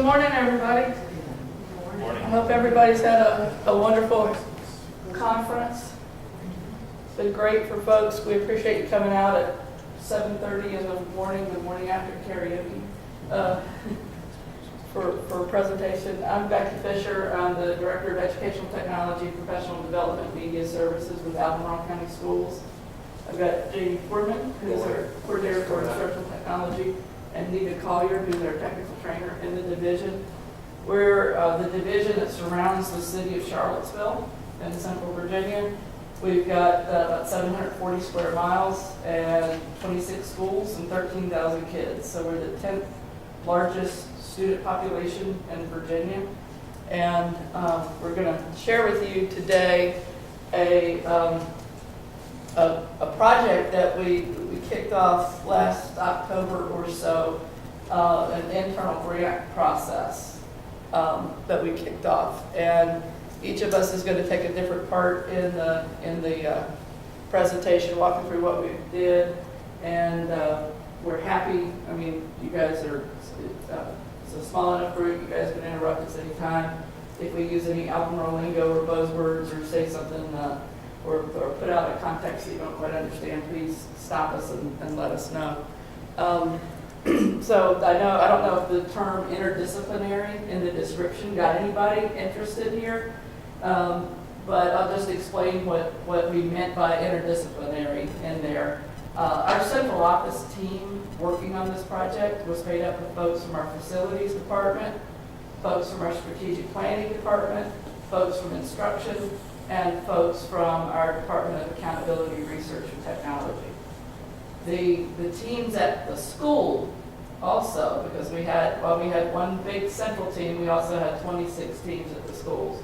morning, everybody. Morning. I hope everybody's had a wonderful conference. It's been great for folks. We appreciate you coming out at 7:30 in the morning after karaoke, for a presentation. I'm Becca Fisher. I'm the Director of Educational Technology, Professional Development, Media Services with Albemarle County Schools. I've got Foreman, who's our coordinator for instructional technology, and Nita, Collier, who's our technical trainer in the division. We're the division that surrounds the city of Charlottesville in central Virginia. We've got about 740 square miles and 26 schools and 13,000 kids. So we're the 10th largest student population in Virginia. And we're going to share with you today a project that we kicked off last October or so, an internal grant process that we kicked off. And each of us is going to take a different part in the presentation, walking through what we did. And we're happy. I mean, you guys are, it's a small enough group, you guys can interrupt us anytime. If we use any Albemarle lingo or buzzwords or say something or put out a context that you don't quite understand, please stop us and let us know. So I don't know if the term interdisciplinary in the description got anybody interested here, but I'll just explain what we meant by interdisciplinary in there. Our central office team working on this project was made up of folks from our facilities department, folks from our strategic planning department, folks from instruction, and folks from our Department of Accountability, Research, and Technology. The teams at the school also, because while we had one big central team, we also had 26 teams at the schools.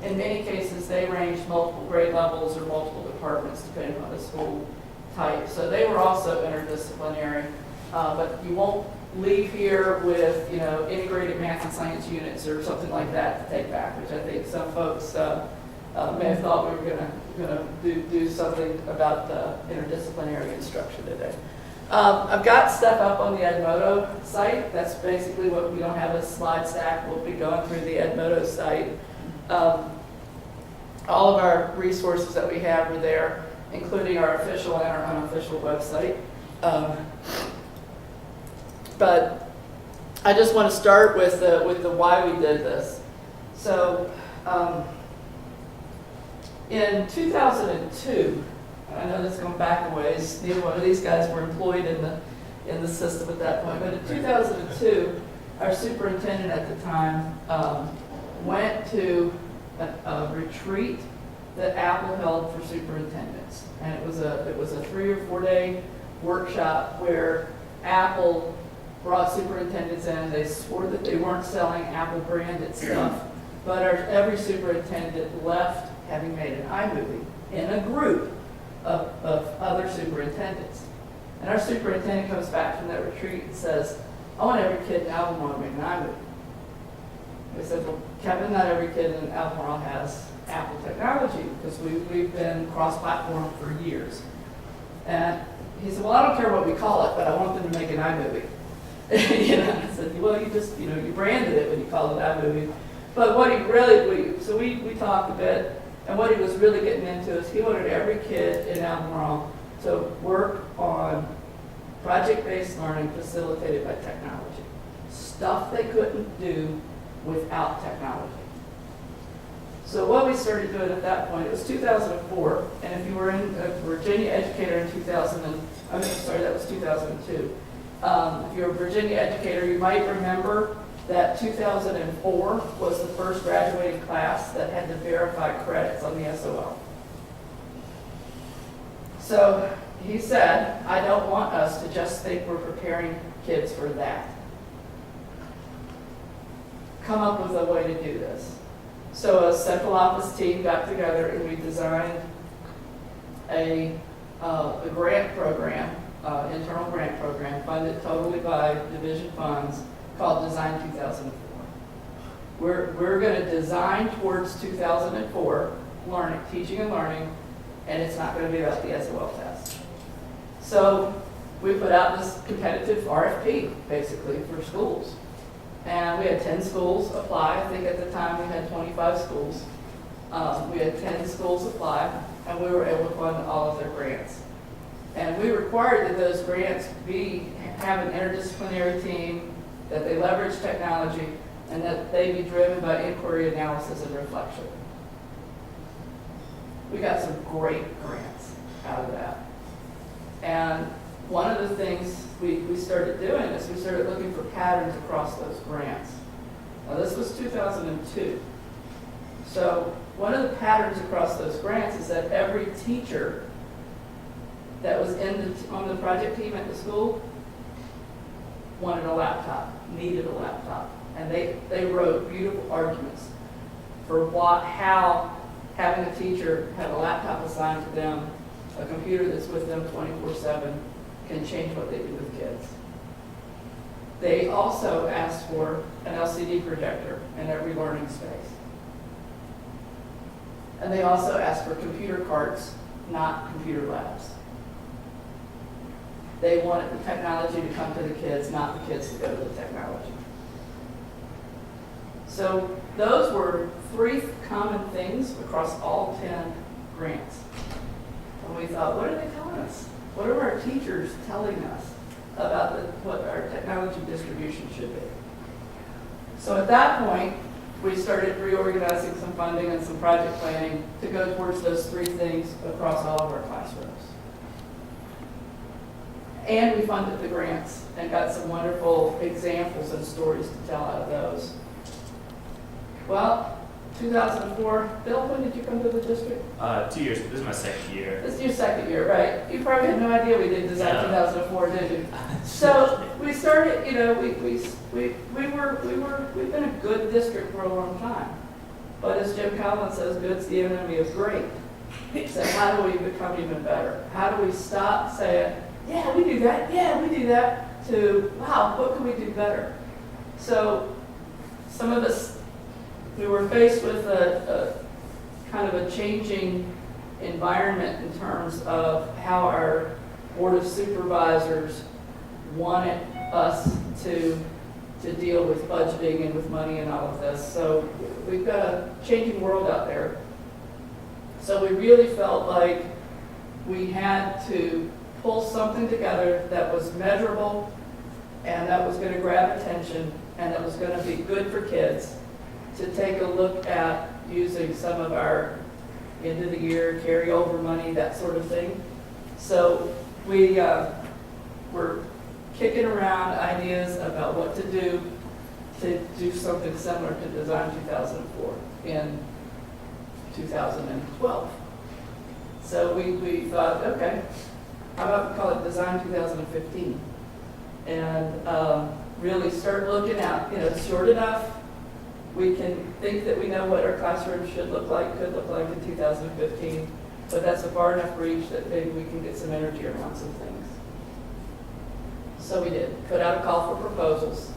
In many cases, they ranged multiple grade levels or multiple departments depending on the school type. So they were also interdisciplinary, but you won't leave here with integrated math and science units or something like that to take back, which I think some folks may have thought we were going to do something about interdisciplinary instruction today. I've got stuff up on the Edmodo site. That's basically what we don't have a slide stack. We'll be going through the Edmodo site. All of our resources that we have are there, including our official and our unofficial website. But I just want to start with the why we did this. So in 2002, I know that's going back a ways, neither one of these guys were employed in the system at that point, but in 2002, our superintendent at the time went to a retreat that Apple held for superintendents. And it was a 3 or 4 day workshop where Apple brought superintendents in. They swore that they weren't selling Apple branded stuff, but every superintendent left having made an iMovie in a group of other superintendents. And our superintendent comes back from that retreat and says, I want every kid in Albemarle to make an iMovie. We said, well, Kevin, not every kid in Albemarle has Apple technology because we've been cross-platform for years. And he said, well, I don't care what we call it, but I want them to make an iMovie. I said, well, you branded it when you called it iMovie. But what he really, so we talked a bit, and what he was really getting into is he wanted every kid in Albemarle to work on project-based learning facilitated by technology. Stuff they couldn't do without technology. So what we started doing at that point, it was 2004, and if you were in a Virginia educator in that was 2002. If you're a Virginia educator, you might remember that 2004 was the first graduating class that had to verify credits on the SOL. So he said, I don't want us to just think we're preparing kids for that. Come up with a way to do this. So a central office team got together and we designed a grant program, internal grant program, funded totally by division funds, called Design 2004. We're going to design towards 2004 learning, teaching and learning, and it's not going to be about the SOL test. So we put out this competitive RFP, basically, for schools. And we had 10 schools apply. I think at the time we had 25 schools. We had 10 schools apply, and we were able to fund all of their grants. And we required that those grants have an interdisciplinary team, that they leverage technology, and that they be driven by inquiry, analysis, and reflection. We got some great grants out of that. And one of the things we started doing is we started looking for patterns across those grants. Now this was 2002. So one of the patterns across those grants is that every teacher that was on the project team at the school wanted a laptop, needed a laptop. And they wrote beautiful arguments for how having a teacher have a laptop assigned to them, a computer that's with them 24/7, can change what they do with kids. They also asked for an LCD projector in every learning space. And they also asked for computer carts, not computer labs. They wanted the technology to come to the kids, not the kids to go to the technology. So those were 3 common things across all 10 grants. And we thought, what are they telling us? What are our teachers telling us about what our technology distribution should be? So at that point, we started reorganizing some funding and some project planning to go towards those 3 things across all of our classrooms. And we funded the grants and got some wonderful examples and stories to tell out of those. Well, 2004, Bill, when did you come to the district? 2 years. This is my second year. This is your second year, right? You probably had no idea we did design No. 2004, did you? So we started, you know, we've been a good district for a long time. But as Jim Collins says, good's the enemy of great. So how do we become even better? How do we stop saying, yeah, we do that, to, wow, what can we do better? So some of us, we were faced with a kind of a changing environment in terms of how our Board of Supervisors wanted us to deal with budgeting and with money and all of this. So we've got a changing world out there. So we really felt like we had to pull something together that was measurable and that was going to grab attention and that was going to be good for kids, to take a look at using some of our end of the year carryover money, that sort of thing. So we were kicking around ideas about what to do something similar to Design 2004 in 2012. So we thought, okay, how about we call it Design 2015? And really start looking at, it's short enough. We can think that we know what our classroom could look like in 2015, but that's a far enough reach that maybe we can get some energy around some things. So we did, put out a call for proposals.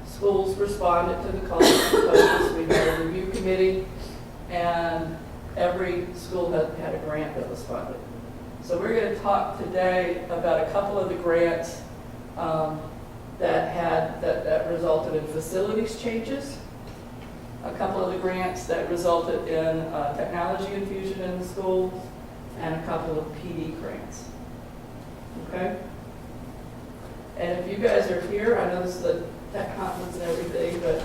Schools responded to the call for proposals. We had a review committee, and every school had a grant that was funded. So we're going to talk today about a couple of the grants that resulted in facilities changes, a couple of the grants that resulted in technology infusion in the schools, and a couple of PD grants. Okay? And if you guys are here, I know this is a tech conference and everything, but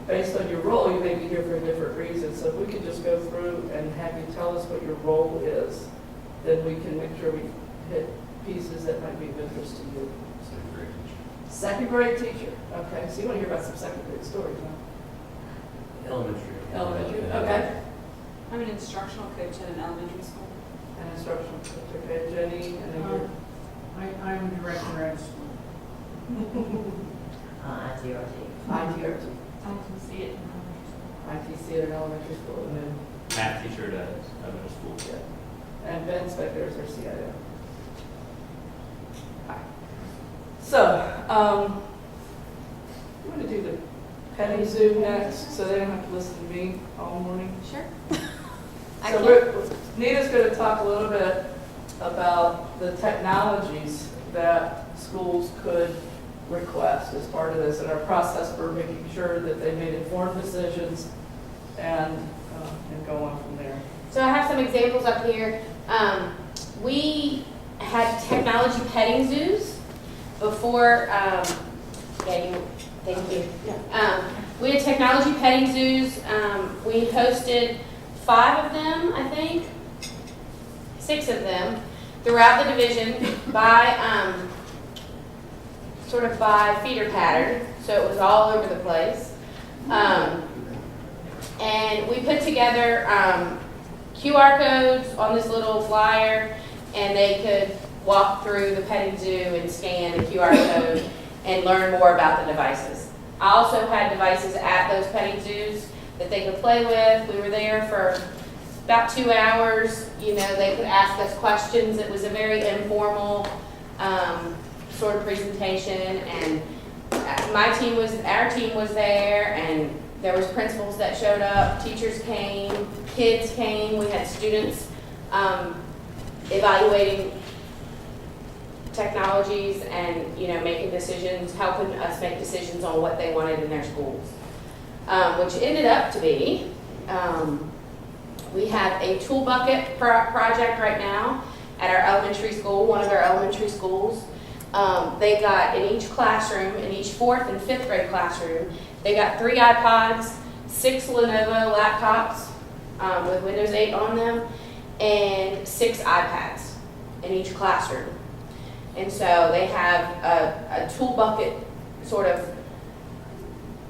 based on your role, you may be here for a different reason. So if we could just go through and have you tell us what your role is, then we can make sure we hit pieces that might be of interest to you. Second grade teacher. Okay, so you want to hear about some second grade stories, huh? Elementary, okay. I'm an instructional coach at an elementary school. An instructional coach, okay. Jenny, and then you're... I'm director at school. ITRT. ITC at ITC at an elementary school, and then... Math teacher at middle school. Yeah. And Ben Spector is our CIO. Hi. So, I'm going to do the petting zoo next, so they don't have to listen to me all morning. Sure. So Nita's going to talk a little bit about the technologies that schools could request as part of this and our process for making sure that they made informed decisions and go on from there. So I have some examples up here. We had technology petting zoos before, thank you. We had technology petting zoos. We hosted 5 of them, I think, 6 of them throughout the division by, sort of by feeder pattern. So it was all over the place. And we put together QR codes on this little flyer, and they could walk through the petting zoo and scan the QR code and learn more about the devices. I also had devices at those petting zoos that they could play with. We were there for about 2 hours. You know, they could ask us questions. It was a very informal sort of presentation, and our team was there, and there was principals that showed up, teachers came, kids came. We had students evaluating technologies and, you know, making decisions, helping us make decisions on what they wanted in their schools, which ended up to be, we have a tool bucket project right now at our elementary school, one of our elementary schools. They got in each classroom, in each 4th and 5th grade classroom, they got 3 iPods, 6 Lenovo laptops with Windows 8 on them, and 6 iPads in each classroom. And so they have a tool bucket sort of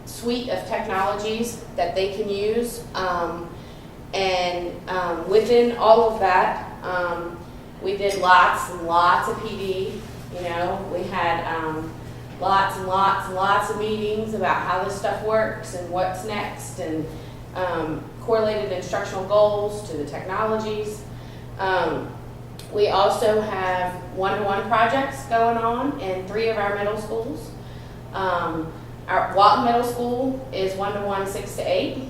suite of technologies that they can use. Within all of that, we did lots and lots of PD. You know, we had lots and lots and lots of meetings about how this stuff works and what's next, and correlated instructional goals to the technologies. We also have one-to-one projects going on in 3 of our middle schools. Our Walton Middle School is one-to-one 6 to 8.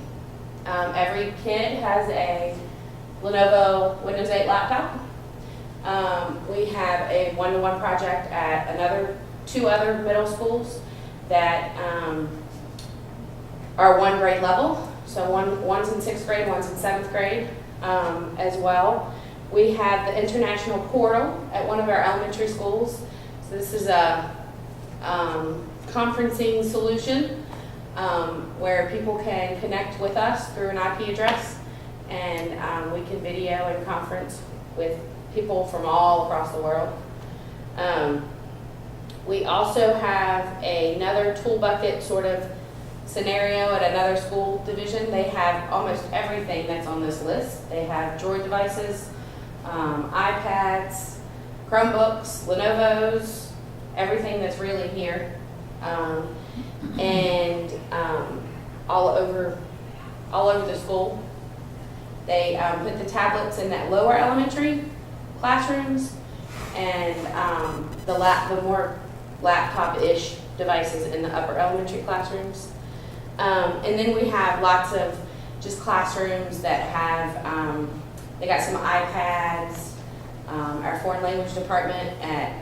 Every kid has a Lenovo Windows 8 laptop. We have a one-to-one project at 2 other middle schools that are 1 grade level. So one's in 6th grade, one's in 7th grade as well. We have the international portal at one of our elementary schools. So this is a conferencing solution where people can connect with us through an IP address, and we can video and conference with people from all across the world. We also have another tool bucket sort of scenario at another school division. They have almost everything that's on this list. They have Droid devices, iPads, Chromebooks, Lenovo's, everything that's really here, and all over the school. They put the tablets in that lower elementary classrooms, and the more laptop-ish devices in the upper elementary classrooms. And then we have lots of just classrooms that have, they got some iPads. Our foreign language department at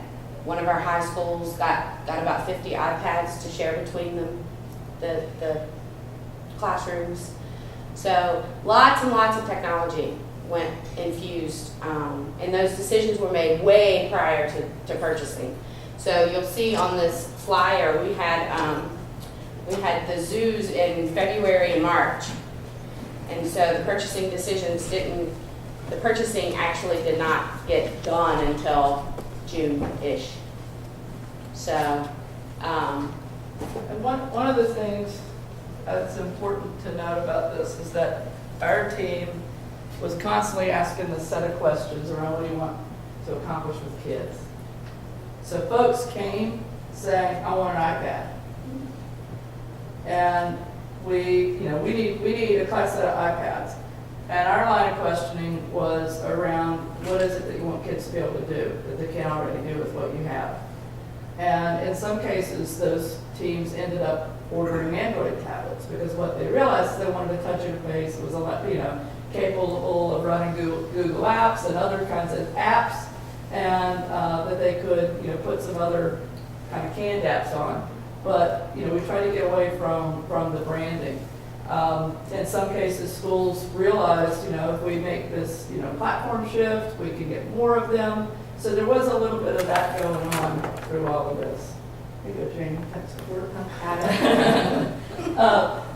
one of our high schools got about 50 iPads to share between the classrooms. So lots and lots of technology went infused, and those decisions were made way prior to purchasing. So you'll see on this flyer we had the zoos in February and March, and so the purchasing actually did not get done until June-ish. So, And one of the things that's important to note about this is that our team was constantly asking a set of questions around what do you want to accomplish with kids. So folks came saying, I want an iPad. And we need a class set of iPads. And our line of questioning was around what is it that you want kids to be able to do that they can't already do with what you have. And in some cases, those teams ended up ordering Android tablets because what they realized is they wanted a touch interface. It was capable of running Google Apps and other kinds of apps, and that they could put some other kind of canned apps on. But, you know, we try to get away from the branding. In some cases, schools realized, you know, if we make this, you know, platform shift, we can get more of them. So there was a little bit of that going on through all of this. Here you go, Jane, text support.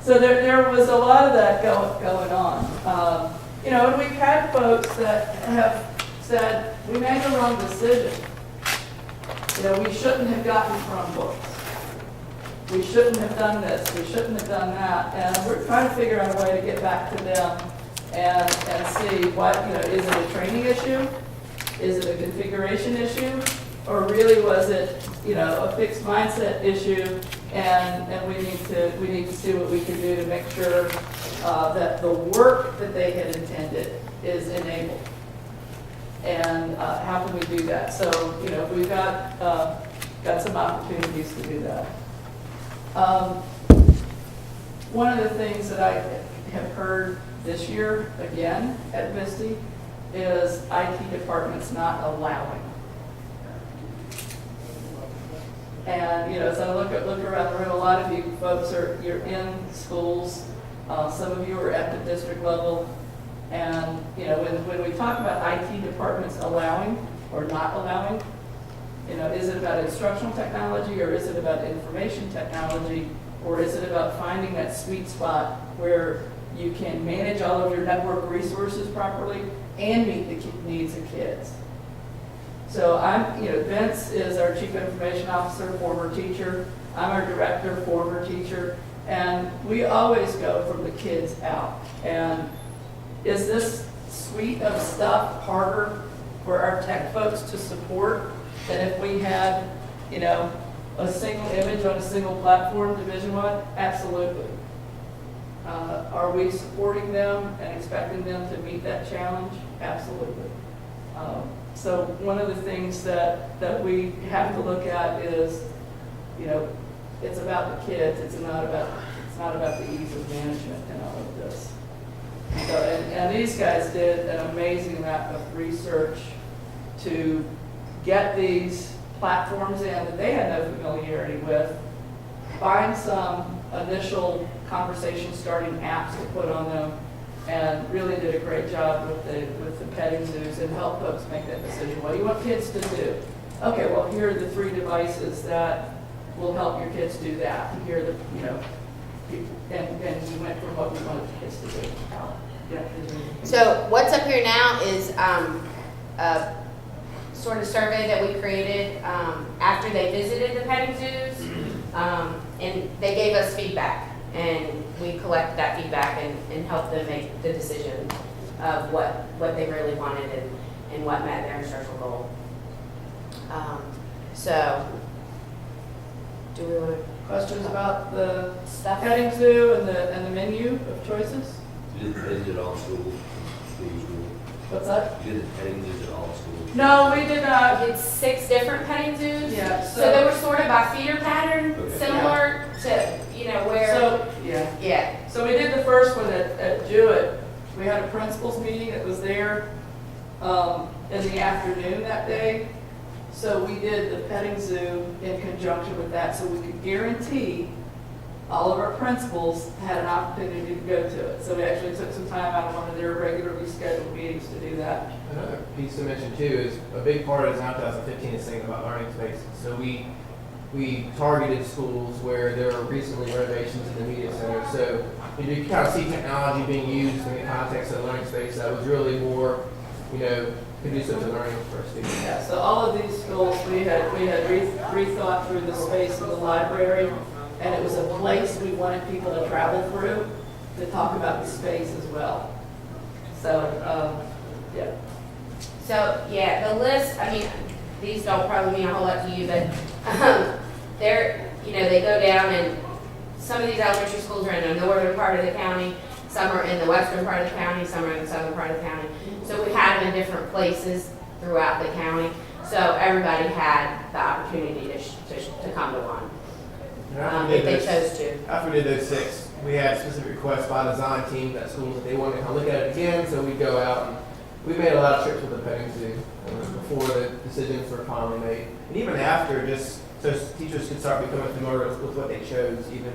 So there was a lot of that going on. You know, and we've had folks that have said, we made the wrong decision. You know, we shouldn't have gotten Chromebooks. We shouldn't have done this, we shouldn't have done that. And we're trying to figure out a way to get back to them and see what, you know, is it a training issue? Is it a configuration issue? Or really was it, you know, a fixed mindset issue? And we need to see what we can do to make sure that the work that they had intended is enabled. And how can we do that? So, you know, we've got some opportunities to do that. One of the things that I have heard this year, again, at VSTE, is IT departments not allowing. And, you know, as I look around the room, a lot of you folks you're in schools, some of you are at the district level, and, you know, when we talk about IT departments allowing or not allowing, you know, is it about instructional technology, or is it about information technology, or is it about finding that sweet spot where you can manage all of your network resources properly and meet the needs of kids? So you know, Vince is our Chief Information Officer, former teacher. I'm our director, former teacher. And we always go from the kids out. And is this suite of stuff harder for our tech folks to support than if we had, you know, a single image on a single platform, Division I? Absolutely. Are we supporting them and expecting them to meet that challenge? Absolutely. So one of the things that we have to look at is, you know, it's about the kids. It's not about the ease of management and all of this. So, and these guys did an amazing amount of research to get these platforms in that they had no familiarity with, find some initial conversation starting apps to put on them, and really did a great job with the petting zoos and help folks make that decision. What do you want kids to do? Okay, well, here are the 3 devices that will help your kids do that. And here are the, you know, and we went from what we wanted the kids to do. Yeah. So what's up here now is a sort of survey that we created after they visited the petting zoos, and they gave us feedback, and we collect that feedback and help them make the decision of what they really wanted and what met their instructional goal. So, do we want Questions about the stuff? petting zoo and the menu of choices? You did it all schools. What's that? You did the petting zoos at all schools. No, we did not. It's 6 different petting zoos. Yeah, So they were sorted by feeder pattern, Okay. similar to, you know, where. So, yeah. Yeah. So we did the first one at Jewett. We had a principals meeting that was there in the afternoon that day. So we did the petting zoo in conjunction with that, so we could guarantee all of our principals had an opportunity to go to it. So we actually took some time out of one of their regularly scheduled meetings to do that. Another piece to mention too is a big part of Design 2015 is thinking about learning spaces. So we targeted schools where there were recently renovations in the media center. So you kind of see technology being used in the context of the learning space that was really more, you know, conducive to learning for students. Yeah, so all of these schools, we had rethought through the space of the library, and it was a place we wanted people to travel through to talk about the space as well. So, yeah. So, yeah, the list, I mean, these don't probably mean a whole lot to you, but they're, you know, they go down, and some of these elementary schools are in the northern part of the county, some are in the western part of the county, some are in the southern part of the county. So we had them in different places throughout the county. So everybody had the opportunity to come to one, if they chose to. After we did those 6, we had specific requests by design team that schools that they wanted to come look at it again. So we'd go out and we made a lot of trips with the petting zoo before the decisions were finally made. And even after, just So teachers could start becoming familiar with what they chose even.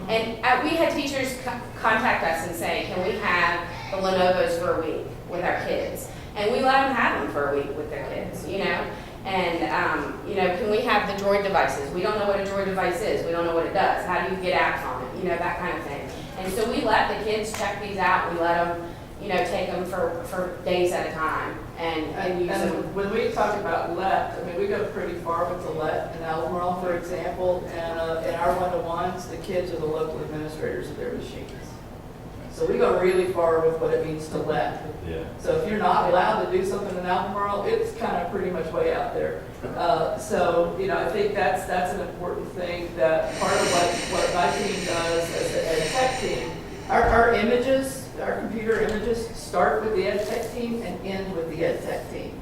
And we had teachers contact us and say, can we have the Lenovo's for a week with our kids? And we let them have them for a week with their kids, you know? And, you know, can we have the Droid devices? We don't know what a Droid device is. We don't know what it does. How do you get apps on it? You know, that kind of thing. And so we let the kids check these out. We let them, you know, take them for days at a time and use them. And when we talk about LET, I mean, we go pretty far with the LET in Albemarle, for example, and in our one-to-ones, the kids are the local administrators of their machines. So we go really far with what it means to LET. Yeah. So if you're not allowed to do something in Albemarle, it's kind of pretty much way out there. So, you know, I think that's an important thing, that part of what my team does as an ed tech team, our images, our computer images start with the ed tech team and end with the ed tech team.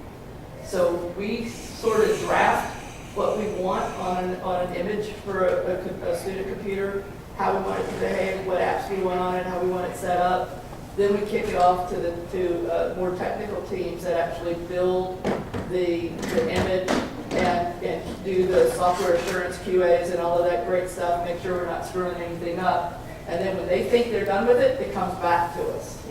So we sort of draft what we want on an image for a student computer, how we want it to behave, what apps we want on it, how we want it set up. Then we kick it off to more technical teams that actually build the image and do the software assurance QAs and all of that great stuff, make sure we're not screwing anything up. And then when they think they're done with it, it comes back to us.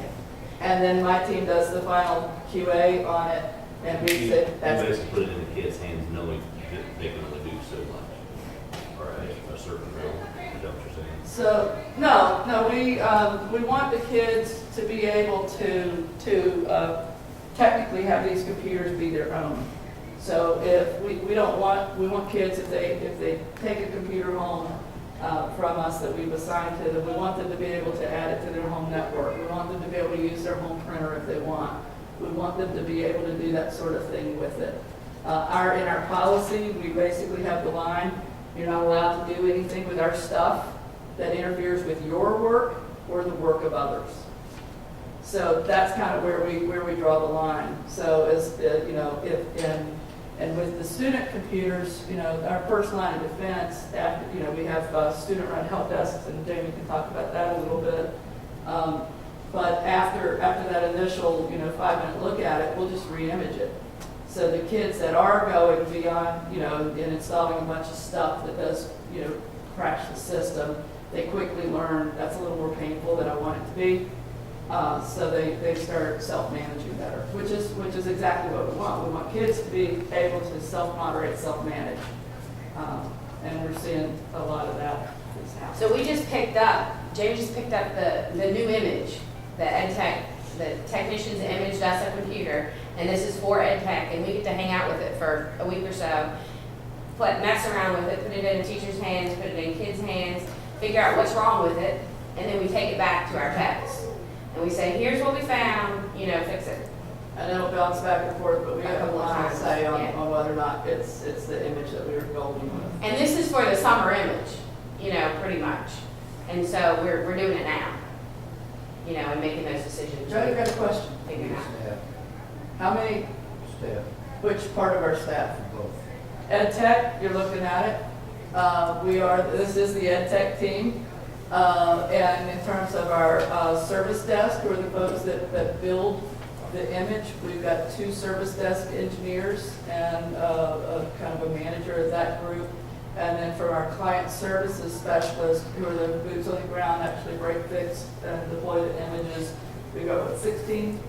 And then my team does the final QA on it, and we say You that's. basically put it in the kids' hands knowing that they can only do so much, or a certain realm, is that what you're saying? So, no, we want the kids to be able to technically have these computers be their own. So if we want kids, if they take a computer home from us that we've assigned to them, we want them to be able to add it to their home network. We want them to be able to use their home printer if they want. We want them to be able to do that sort of thing with it. In our policy, we basically have the line, you're not allowed to do anything with our stuff that interferes with your work or the work of others. So that's kind of where we draw the line. So as you know, and with the student computers, you know, our first line of defense, after, you know, we have student-run help desks, and Jamie can talk about that a little bit. But after that initial, you know, 5-minute look at it, we'll just re-image it. So the kids that are going beyond, you know, and installing a bunch of stuff that does, you know, crash the system, they quickly learn that's a little more painful than I want it to be. So they start self-managing better, which is exactly what we want. We want kids to be able to self-moderate, self-manage. And we're seeing a lot of that this house. So Jamie just picked up the new image, the technician's image, that's a computer, and this is for ed tech, and we get to hang out with it for a week or so, mess around with it, put it in teachers' hands, put it in kids' hands, figure out what's wrong with it, and then we take it back to our techs. And we say, here's what we found, you know, fix it. And it'll bounce back and forth, but we have a lot to say Yeah. on whether or not it's the image that we were golden with. And this is for the summer image, you know, pretty much. And so we're doing it now, you know, and making those decisions. Joe, you got a question? Figuring out. Staff. How many, Staff. which part of our staff? Both. Ed Tech, you're looking at it. This is the Ed Tech team. And in terms of our service desk, who are the folks that build the image, we've got 2 service desk engineers and a kind of a manager of that group. And then from our client services specialists, who are the boots on the ground, actually break, fix, and deploy the images, we've got, what, 16?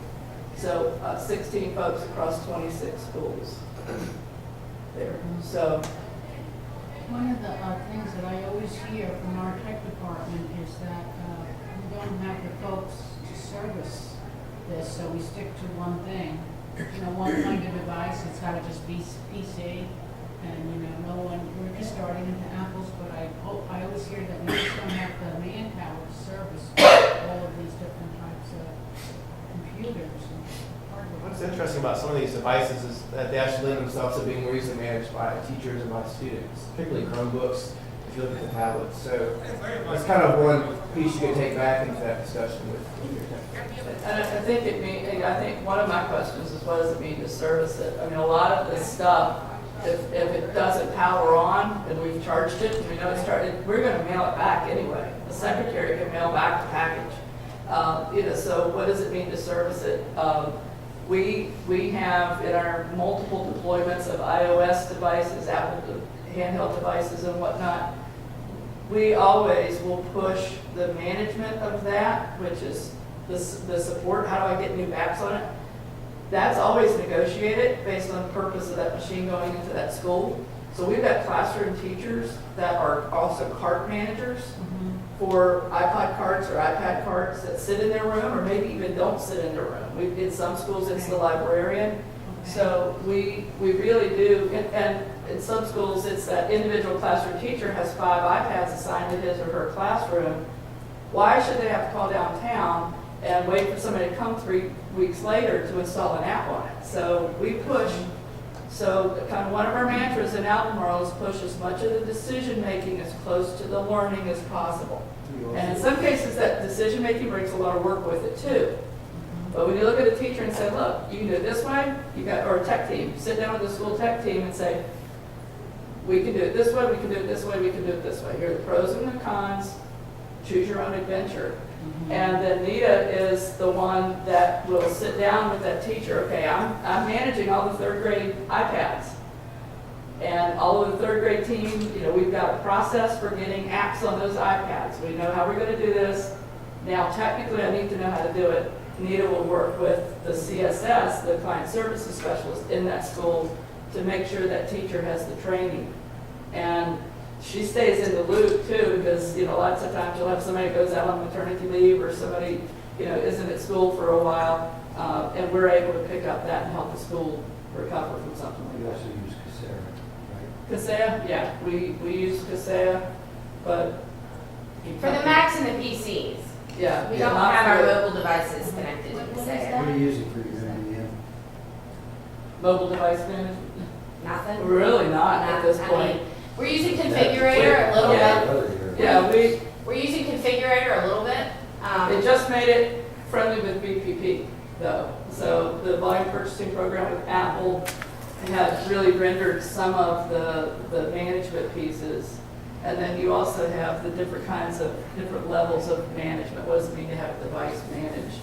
So 16 folks across 26 schools there. So One of the things that I always hear from our tech department is that we don't have the folks to service this, so we stick to one thing. You know, one kind of device, it's gotta just be PC, and you know, we're just starting into apples, but I always hear that we just don't have the manpower to service all of these different types of computers and hardware. What's interesting about some of these devices is that they actually lend themselves to being more easily managed by teachers and by students, particularly Chromebooks, if you look at the tablets. So that's kind of one piece you could take back into that discussion with your tech. And I think one of my questions is, what does it mean to service it? I mean, a lot of this stuff, if it doesn't power on and we've charged it, and we know it's started, we're going to mail it back anyway. The secretary can mail back the package. You know, so what does it mean to service it? We have in our multiple deployments of iOS devices, Apple handheld devices and whatnot. We always will push the management of that, which is the support, how do I get new apps on it? That's always negotiated based on the purpose of that machine going into that school. So we've got classroom teachers that are also cart managers for iPod carts or iPad carts that sit in their room or maybe even don't sit in their room. In some schools, it's the librarian. So we really do, and in some schools, it's that individual classroom teacher has 5 iPads assigned to his or her classroom. Why should they have to call downtown and wait for somebody to come 3 weeks later to install an app on it? So we push, so kind of one of our mantras in Albemarle is push as much of the decision-making as close to the learning as possible. And in some cases, that decision-making brings a lot of work with it too. But when you look at a teacher and say, look, you can do it this way, or a tech team, sit down with the school tech team and say, we can do it this way, we can do it this way, we can do it this way. Here are the pros and the cons, choose your own adventure. And then Nita is the one that will sit down with that teacher. Okay, I'm managing all the 3rd grade iPads. And all of the 3rd grade team, we've got a process for getting apps on those iPads. We know how we're going to do this. Now, technically, I need to know how to do it. Nita will work with the CSS, the client services specialist in that school, to make sure that teacher has the training. And she stays in the loop too, because lots of times you'll have somebody that goes out on maternity leave or somebody isn't at school for a while, and we're able to pick up that and help the school recover from something You like also that. use Coursera, right? Kaseya, yeah, we use Kaseya, but For the Macs and the PCs, yeah, we yeah, don't not have our for mobile devices connected to What the is set. that? What do you use it for your MDM? mobile device management. Nothing? We're really not at this I point. mean, we're using Configurator a little Yeah. bit. Yeah, We're using Configurator a little bit. it just made it friendly with BPP though. So the volume purchasing program with Apple has really rendered some of the management pieces. And then you also have the different kinds of, different levels of management. What does it mean to have a device managed?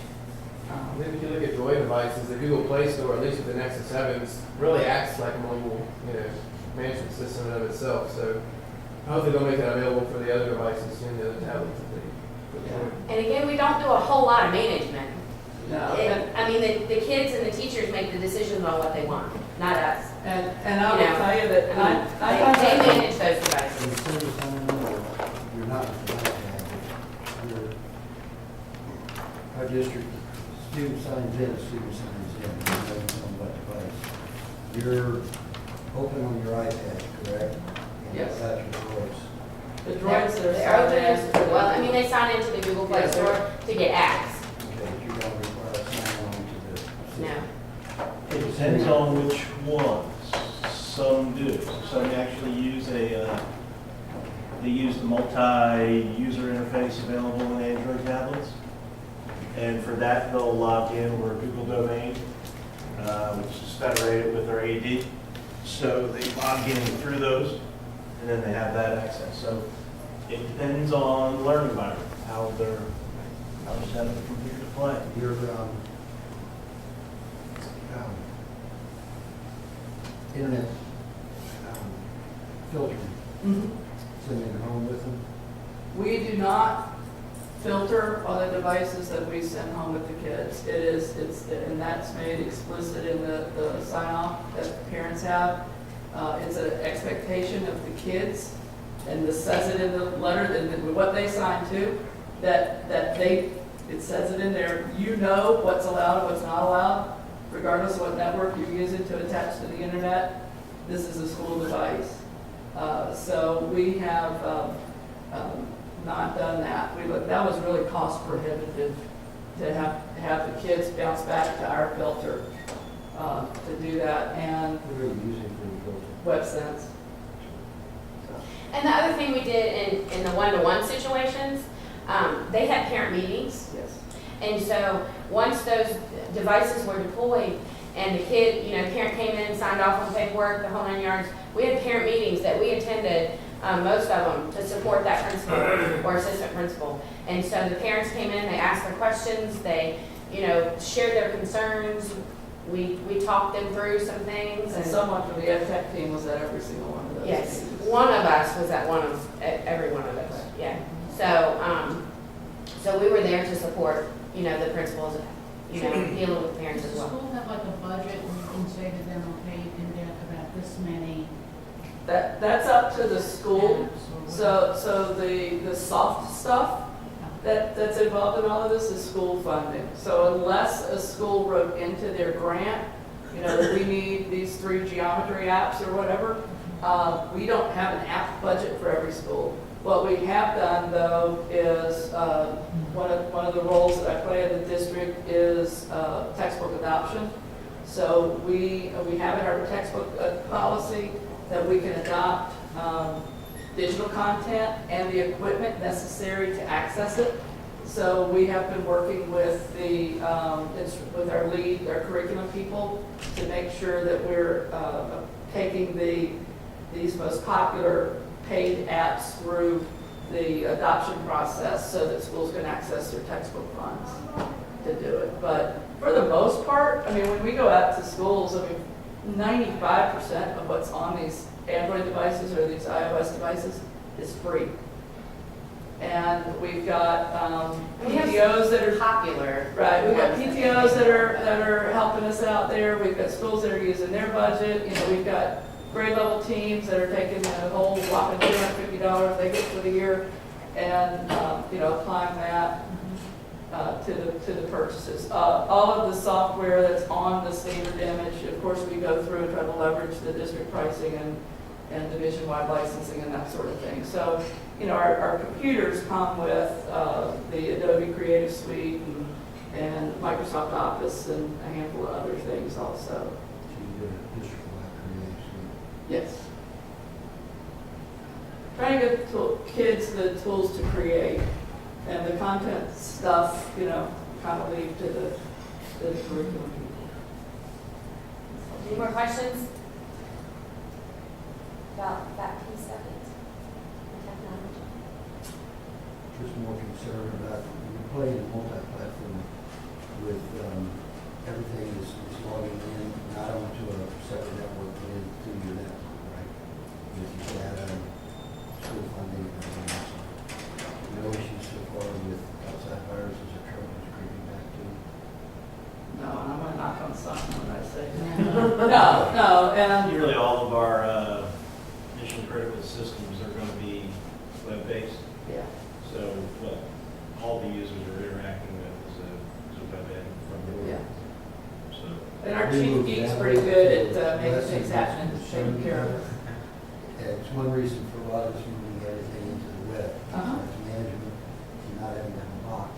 If you look at Droid devices, the Google Play Store, at least with the Nexus 7s, really acts like a mobile, management system in and of itself. So hopefully they'll make that available for the other devices soon, the other tablets that they put forward. And again, we don't do a whole lot of management. No, and, I mean, the kids and the teachers make the decisions on what they want, not us. and I will tell you that, and I thought They that, manage those So devices. the service on, or you're not with the iPad, you're, our district, student signs in, student signs in, it doesn't know what device. You're open on your iPad, correct? And Yes. that's your voice. the droids that are They're signed open, in. well, I mean, they sign into the Google Play Yes, sir. Store to get apps. Okay, but you don't require a sign on to the system. No. It depends on which ones. Some do. Some actually use they use the multi-user interface available in Android tablets. And for that, they'll log in or Google domain, which is federated with their AD. So they log in through those, and then they have that access. So it depends on the learning environment, how they're set up the computer to play. Your, internet, filtering, Mhm. sending it home with them. We do not filter on the devices that we send home with the kids. And that's made explicit in the sign-off that parents have. It's an expectation of the kids, and this says it in the letter, and what they sign to, that it says it in there, what's allowed and what's not allowed, regardless of what network you're using to attach to the internet. This is a school device. So we have not done that. That was really cost prohibitive to have the kids bounce back to our filter to do that, and What are you using for the filter? WebSense. And the other thing we did in the one-to-one situations, they had parent meetings. Yes. And so once those devices were deployed and the kid, parent came in, signed off on paperwork, the whole 9 yards, we had parent meetings that we attended, most of them, to support that principal or assistant principal. And so the parents came in, they asked their questions, they, shared their concerns, we talked them through some things. And someone from the ed tech team was at every single one of those Yes, meetings. one of us was at every one of those, yeah. So, so we were there to support, you know, the principals, you know, dealing with parents Does as the well. school have like a budget and you can say to them, okay, you can get about this many? That's up to the school. apps or whatever? So the soft stuff that's involved in all of this is school funding. So unless a school wrote into their grant, you know, that we need these 3 geometry apps or whatever, we don't have an app budget for every school. What we have done though is, one of the roles that I play in the district is textbook adoption. So we have in our textbook policy that we can adopt digital content and the equipment necessary to access it. So we have been working with with our lead, our curriculum people, to make sure that we're taking these most popular paid apps through the adoption process so that schools can access their textbook funds to do it. But for the most part, I mean, when we go out to schools, I mean, 95% of what's on these Android devices or these iOS devices is free. And we've got PTOs that are Popular. right. We've got PTOs that are helping us out there. We've got schools that are using their budget. You know, we've got grade level teams that are taking a whole whopping $250 they get for the year, and you know, applying that to the purchases. All of the software that's on the standard image, of course, we go through and try to leverage the district pricing and division-wide licensing and that sort of thing. So, you know, our computers come with the Adobe Creative Suite and Microsoft Office and a handful of other things also. So you did a district-wide creation. Yes. Trying to get kids the tools to create, and the content stuff, you know, kind of leave to the curriculum people. Any more questions about that piece of it? Technology. Just more concerned about, you're playing multi-platform with, everything is logging in, not onto a separate network, but into your network, right? With your data, school funding, and everything else. No issues so far with outside viruses or troubles creeping back to? No, and I'm gonna knock on something when I say that. No, and Nearly all of our mission critical systems are going to be web-based. yeah. So what all the users are interacting with is a web end from the Yeah. So And our chief geek's pretty good at making things happen and taking care of it. It's one reason for a lot of us moving everything into the web. Uh-huh. It's management, and not having to have a box.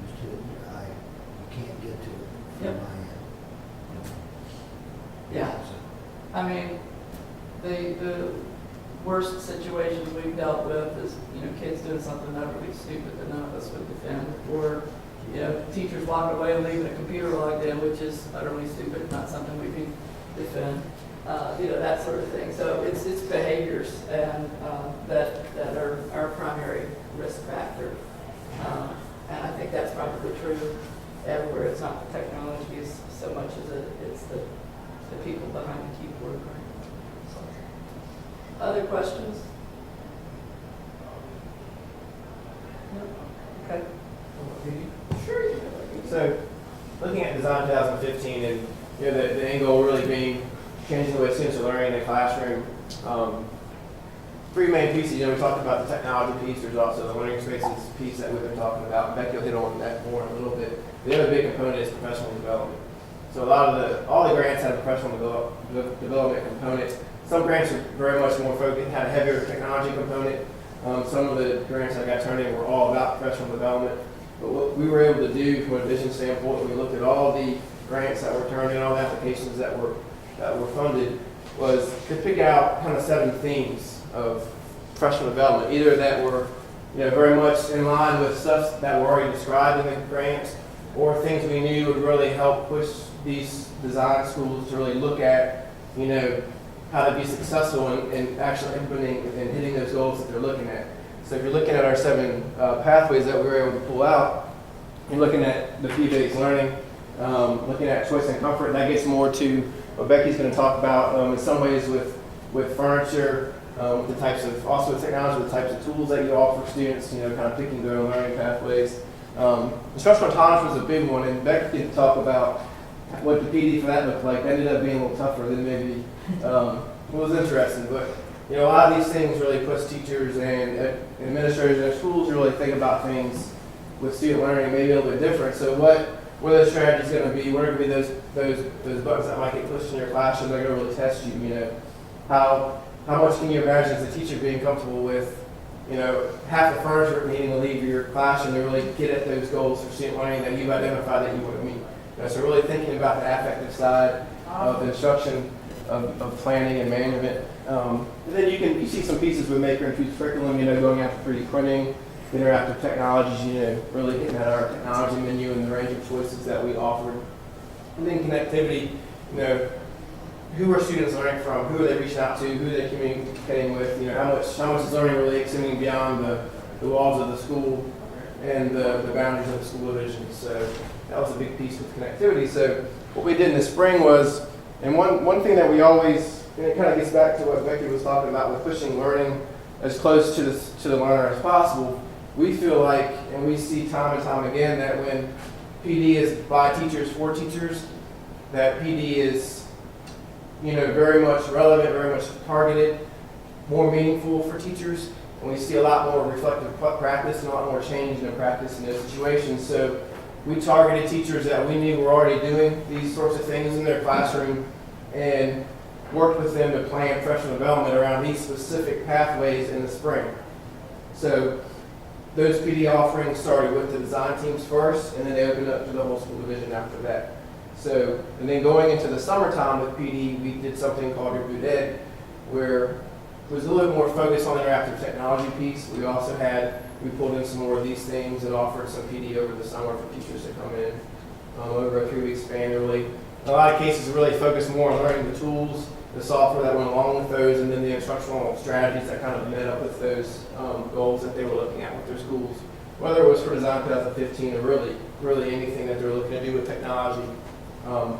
Used to, you can't get to it Yep. from my end. Yeah. So, I mean, the worst situations we've dealt with is, you know, kids doing something utterly stupid that none of us would defend, or, you know, teachers walking away and leaving a computer logged in, which is utterly stupid, not something we can defend, you know, that sort of thing. So it's behaviors and that are our primary risk factor. And I think that's probably true everywhere. It's not the technology so much as it's the people behind the keyboard, right? So, other questions? No? Okay. Sure. So, looking at Design 2015 and, you know, the end goal really being changing the way students are learning in the classroom, 3 main pieces. You know, we talked about the technology piece. There's also the learning spaces piece that we've been talking about. Becky will hit on that more in a little bit. The other big component is professional development. So all the grants have a professional development component. Some grants are very much more focused, had a heavier technology component. Some of the grants that got turned in were all about professional development. But what we were able to do from a vision standpoint, we looked at all the grants that were turned in, all the applications that were funded, was to pick out kind of 7 themes of professional development, either that were, you know, very much in line with stuff that were already described in the grants, or things we knew would really help push these design schools to really look at, you know, how to be successful in actually implementing and hitting those goals that they're looking at. So if you're looking at our 7 pathways that we were able to pull out, you're looking at the fee-based learning, looking at choice and comfort. And that gets more to what Becky's going to talk about in some ways with furniture, with the types of, also with technology, the types of tools that you offer students, you know, kind of picking their own learning pathways. Instructional autonomous was a big one, and Becky can talk about what the PD for that looked like. That ended up being a little tougher than maybe it was interesting, but you know, a lot of these things really puts teachers and administrators in their schools to really think about things with student learning maybe a little bit different. So what are those strategies going to be? What are going to be those buttons that might get pushed in your classroom that are going to really test you? You know, how much can you imagine as a teacher being comfortable with, you know, half the furniture needing to leave your classroom to really get at those goals for student learning that you've identified that you want to meet? You know, so really thinking about the affective side of the instruction, of planning and management. And then you see some pieces with Maker Infused curriculum, you know, going after 3D printing, interactive technologies, you know, really hitting at our technology menu and the range of choices that we offer. And then connectivity, you know, who are students learning from? Who are they reaching out to? Who are they communicating with? You know, how much is learning really extending beyond the walls of the school and the boundaries of the school division? So that was a big piece with connectivity. So what we did in the spring was, and one thing that we always, and it kind of gets back to what Becky was talking about with pushing learning as close to the learner as possible. We feel like, and we see time and time again, that when PD is by teachers for teachers, that PD is, you know, very much relevant, very much targeted, more meaningful for teachers, and we see a lot more reflective practice and a lot more change in the practice in those situations. So we targeted teachers that we knew were already doing these sorts of things in their classroom and worked with them to plan professional development around these specific pathways in the spring. So those PD offerings started with the design teams first, and then they opened up to the whole school division after that. So, and then going into the summertime with PD, we did something called Reboot Ed, where it was a little more focused on the interactive technology piece. We pulled in some more of these things and offered some PD over the summer for teachers to come in over a 3-week span. Really, in a lot of cases, really focused more on learning the tools, the software that went along with those, and then the instructional strategies that kind of met up with those goals that they were looking at with their schools. Whether it was for Design 2015 or really anything that they're looking to do with technology. And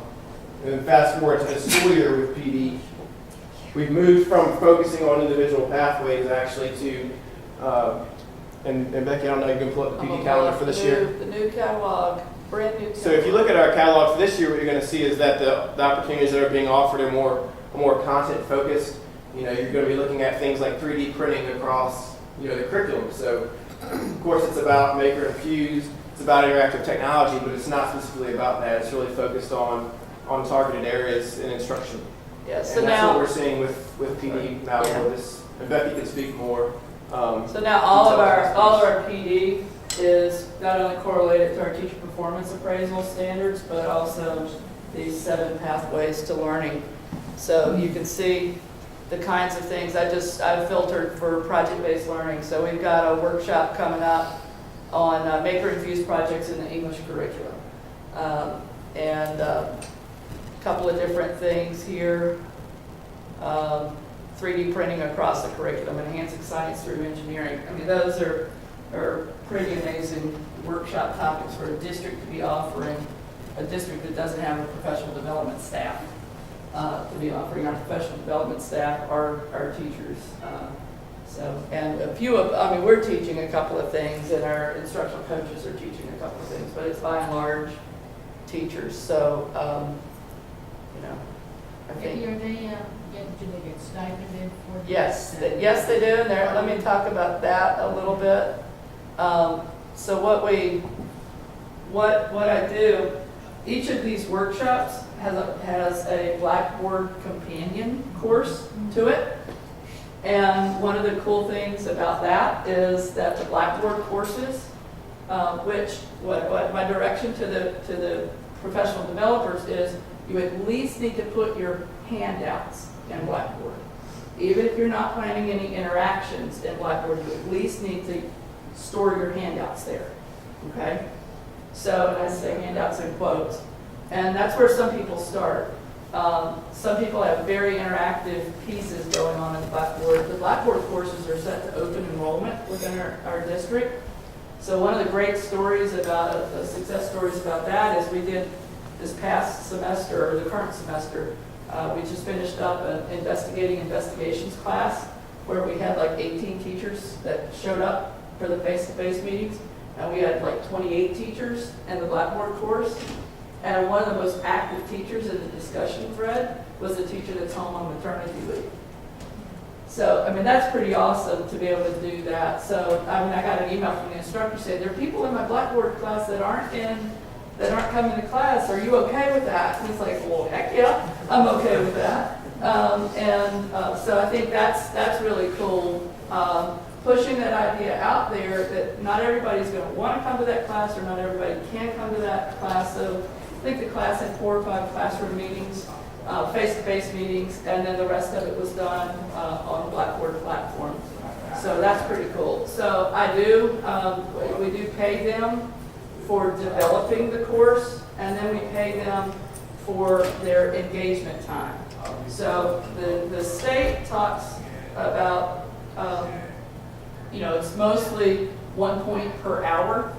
then fast forward to this school year with PD, we've moved from focusing on individual pathways actually to, and Becky, I don't know, you can pull up the PD calendar for this year. The new catalog, brand new catalog. So if you look at our catalog for this year, what you're going to see is that the opportunities that are being offered are more content focused. You know, you're going to be looking at things like 3D printing across, you know, the curriculum. So of course it's about Maker Infused, it's about interactive technology, but it's not specifically about that. It's really focused on targeted areas in instruction. Yeah, so and that's now what we're seeing with PD now. Yeah. For this, and Becky can speak more. So now all of our PD is not only correlated to our teacher performance appraisal standards, but also these 7 pathways to learning. So you can see the kinds of things I've filtered for project-based learning. So we've got a workshop coming up on maker-infused projects in the English curriculum. And a couple of different things here. 3D printing across the curriculum, enhancing science through engineering. I mean, those are pretty amazing workshop topics for a district to be offering, a district that doesn't have a professional development staff, to be offering our professional development staff, our teachers. And we're teaching a couple of things, and our instructional coaches are teaching a couple of things, but it's by and large teachers. So, you know, I think. Do they get stipended for this? Yes, they do. And let me talk about that a little bit. So what I do, each of these workshops has a Blackboard companion course to it. And one of the cool things about that is that the Blackboard courses, what my direction to the professional developers is, you at least need to put your handouts in Blackboard. Even if you're not planning any interactions in Blackboard, you at least need to store your handouts there, okay? So, and I say handouts in quotes. And that's where some people start. Some people have very interactive pieces going on in Blackboard. The Blackboard courses are set to open enrollment within our district. So one of the great stories about, success stories about that is we did this past semester, or the current semester, we just finished up an investigations class where we had like 18 teachers that showed up for the face-to-face meetings, and we had like 28 teachers in the Blackboard course. And one of the most active teachers in the discussion thread was a teacher that's home on maternity leave. So, I mean, that's pretty awesome to be able to do that. So, I mean, I got an email from the instructor saying, there are people in my Blackboard class that aren't coming to class. Are you okay with that? And it's like, well, heck yeah, I'm okay with that. So I think that's really cool. Pushing that idea out there that not everybody's going to want to come to that class, or not everybody can come to that class. So I think the class had 4 or 5 classroom meetings, face-to-face meetings, and then the rest of it was done on the Blackboard platform. So that's pretty cool. So we do pay them for developing the course, and then we pay them for their engagement time. So the state talks about, it's mostly 1 point per hour,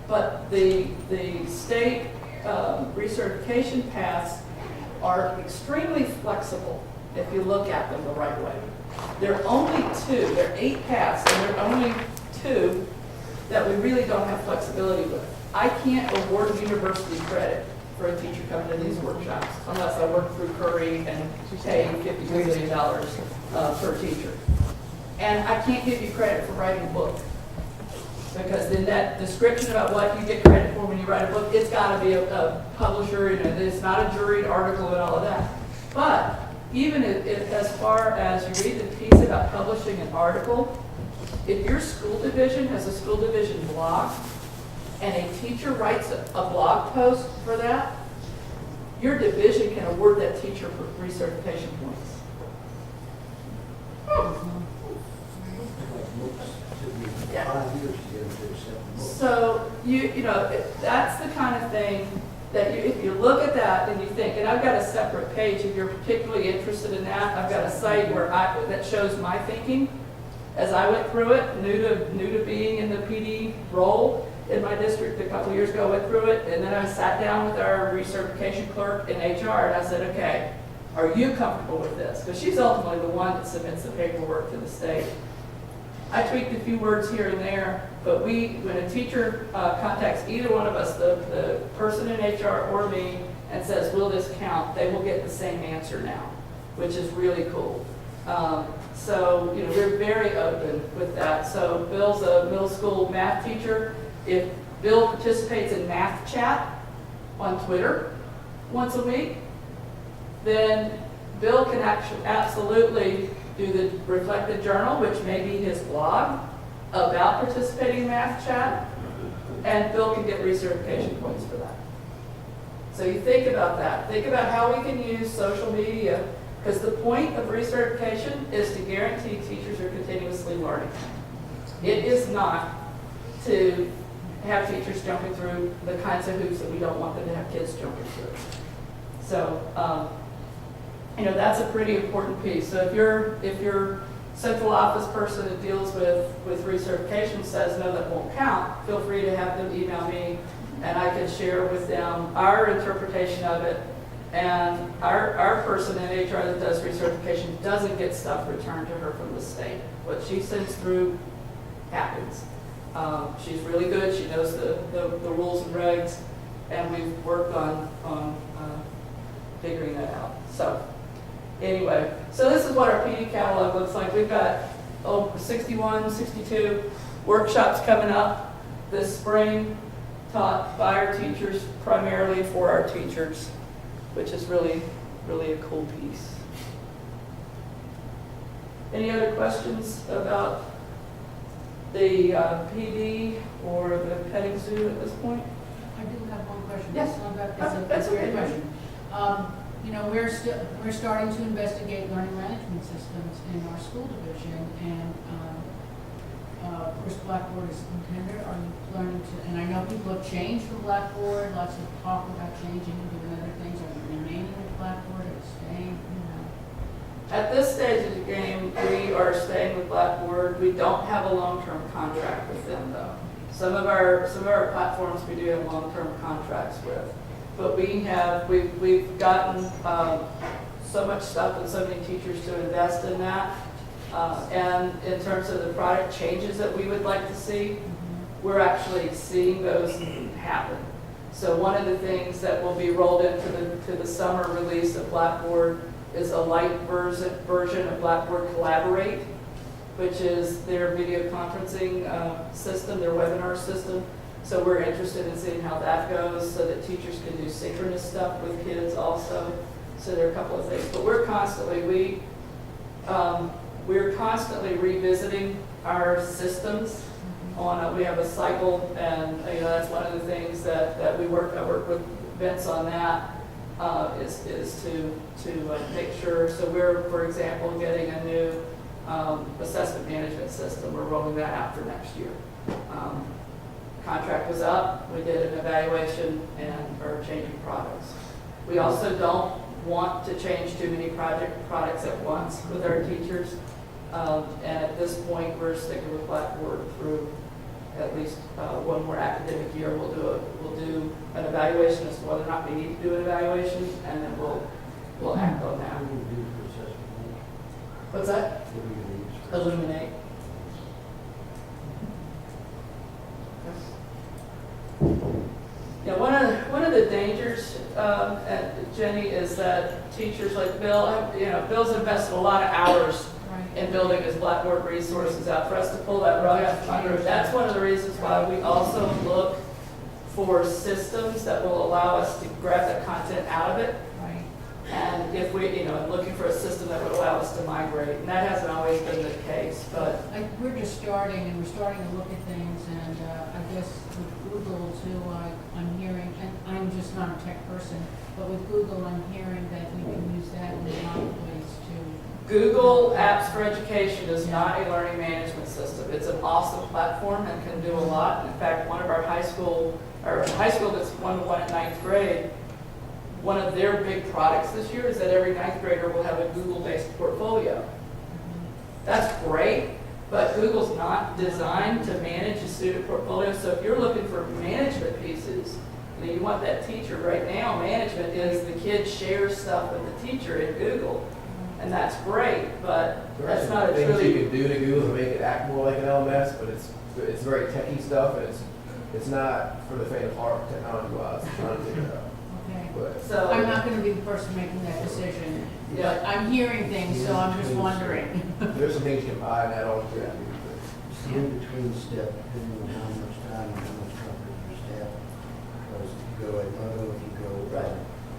but the state recertification paths are extremely flexible if you look at them the right way. There are only 2, there are 8 paths, and there are only 2 that we really don't have flexibility with. I can't award university credit for a teacher coming to these workshops unless I work through Curry and pay $50 million per teacher. And I can't give you credit for writing a book, because then that description about what you get credit for when you write a book, it's got to be a publisher, it's not a juried article and all of that. But even if as far as you read the piece about publishing an article, if your school division has a school division blog and a teacher writes a blog post for that, your division can award that teacher for recertification points. Yeah. 5 years to get them to accept the book. So that's the kind of thing that if you look at that and you think, and I've got a separate page if you're particularly interested in that. I've got a site that shows my thinking as I went through it. Nita being in the PD role in my district a couple years ago, went through it, and then I sat down with our recertification clerk in HR and I said, okay, are you comfortable with this? Because she's ultimately the one that submits the paperwork to the state. I tweaked a few words here and there, but when a teacher contacts either one of us, the person in HR or me, and says, will this count, they will get the same answer now, which is really cool. So we're very open with that. So Bill's a middle school math teacher. If Bill participates in math chat on Twitter once a week, then Bill can absolutely do the reflected journal, which may be his blog, about participating in math chat, and Bill can get recertification points for that. So you think about that. Think about how we can use social media, because the point of recertification is to guarantee teachers are continuously learning. It is not to have teachers jumping through the kinds of hoops that we don't want them to have kids jumping through. So, that's a pretty important piece. So if your central office person that deals with recertification says, no, that won't count, feel free to have them email me, and I can share with them our interpretation of it. And our person in HR that does recertification doesn't get stuff returned to her from the state. What she sends through happens. She's really good. She knows the rules and regs, and we've worked on figuring that out. So anyway, so this is what our PD catalog looks like. We've got 61, 62 workshops coming up this spring, taught by our teachers, primarily for our teachers, which is really, really a cool piece. Any other questions about the PD or the petting zoo at this point? I do have one question. Yes. That's a okay. great question. We're starting to investigate learning management systems in our school division, and of course Blackboard is intended. Are you learning to? And I know people have changed from Blackboard. Lots of talk about changing and doing other things. Are you remaining with Blackboard or staying? At this stage of the game, we are staying with Blackboard. We don't have a long-term contract with them, though. Some of our platforms we do have long-term contracts with. but we've gotten so much stuff and so many teachers to invest in that. And in terms of the product changes that we would like to see, we're actually seeing those happen. So one of the things that will be rolled into the summer release of Blackboard is a light version of Blackboard Collaborate, which is their video conferencing system, their webinar system. So we're interested in seeing how that goes so that teachers can do synchronous stuff with kids also. So there are a couple of things, but we're constantly revisiting our systems. We have a cycle, and that's one of the things that I work with Vince on that, is to make sure. So we're, for example, getting a new assessment management system. We're rolling that out for next year. Contract was up, we did an evaluation and are changing products. We also don't want to change too many products at once with our teachers. And at this point, we're sticking with Blackboard through at least one more academic year. We'll do an evaluation as to whether or not we need to do an evaluation, and then we'll act on that. What do you do for assessment? What's that? What do you use for- Illuminate. Yeah, one of the dangers, Jenny, is that teachers like Bill, Bill's invested a lot of hours in building his Blackboard resources out. For us to pull that rug out from under, that's one of the reasons why we also look for systems that will allow us to grab that content out of it. Right. And if we, looking for a system that would allow us to migrate, and that hasn't always been the case, but. We're just starting, and we're starting to look at things, and I guess with Google too, I'm hearing, and I'm just not a tech person, but with Google, I'm hearing that we can use that in a lot of ways too. Google Apps for Education is not a learning management system. It's an awesome platform and can do a lot. In fact, one of our high school that's one at ninth grade, one of their big products this year is that every ninth grader will have a Google-based portfolio. That's great, but Google's not designed to manage a student portfolio. So if you're looking for management pieces, you want that teacher. Right now, management is the kid shares stuff with the teacher in Google. And that's great, but that's not a things truly. you can do to Google to make it act more like an LMS, but it's very techy stuff, and it's not for the faint of heart technology-wise. Trying to figure it out. Okay. But So I'm not gonna be the person making that decision, Yeah. but I'm hearing things, so I'm just wondering. there's some things you can buy and add on to it. It's the in-between step, depending on how much time and how much comfort your staff. Because if you go at Moto, if you go